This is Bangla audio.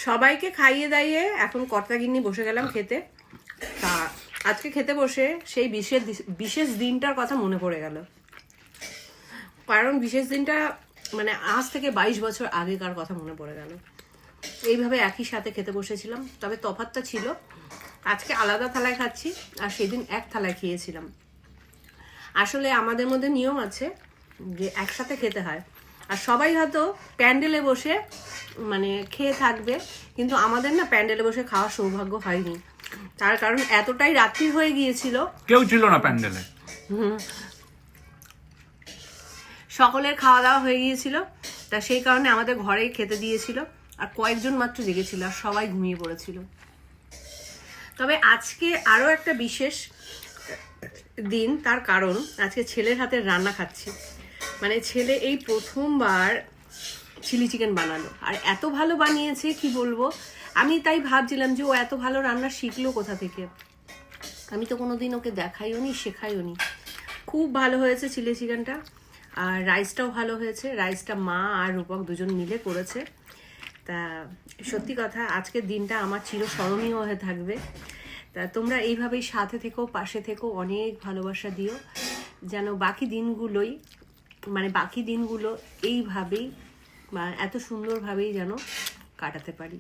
সবাইকে খাইয়ে দাইয়ে এখন কর্তাগিন্নি বসে গেলাম খেতে। তা আজকে খেতে বসে সেই বিশেষ দিনটার কথা মনে পড়ে গেল। কারণ বিশেষ দিনটা মানে আজ থেকে 22 বছর আগেকার কথা মনে পড়ে গেল। এইভাবে একই সাথে খেতে বসেছিলাম, তবে তফাৎটা ছিল আজকে আলাদা থালায় খাচ্ছি আর সেদিন এক থালায় খেয়েছিলাম। আসলে আমাদের মধ্যে নিয়ম আছে যে একসাথে খেতে হয়, আর সবাই হয়তো প্যান্ডেলে বসে মানে খেয়ে থাকবে, কিন্তু আমাদের না প্যান্ডেলে বসে খাওয়ার সৌভাগ্য হয়নি। তার কারণ এতটাই রাত্রি হয়ে গিয়েছিল, কেউ ছিল না প্যান্ডেলে। সকলের খাওয়া দাওয়া হয়ে গিয়েছিল, তা সেই কারণে আমাদের ঘরেই খেতে দিয়েছিল, আর কয়েকজন মাত্র জেগেছিল আর সবাই ঘুমিয়ে পড়েছিল। তবে আজকে আরো একটা বিশেষ দিন, তার কারণ আজকে ছেলের হাতের রান্না খাচ্ছি। মানে ছেলে এই প্রথমবার চিলি চিকেন বানালো, আর এত ভালো বানিয়েছে কি বলবো। আমি তাই ভাবছিলাম যে ও এত ভালো রান্না শিখলো কোথা থেকে। আমি তো কোনোদিন ওকে দেখাইও নি, শেখাইও নি। খুব ভালো হয়েছে চিলি চিকেনটা, আর রাইসটাও ভালো হয়েছে। রাইসটা মা আর রূপক দুজন মিলে করেছে। তা সত্যি কথা আজকের দিনটা আমার চিরস্মরণীয় হয়ে থাকবে। তা তোমরা এইভাবেই সাথে থেকো, পাশে থেকো, অনেক ভালোবাসা দিও, যেন বাকি দিনগুলো এইভাবেই এত সুন্দরভাবেই যেন কাটাতে পারি।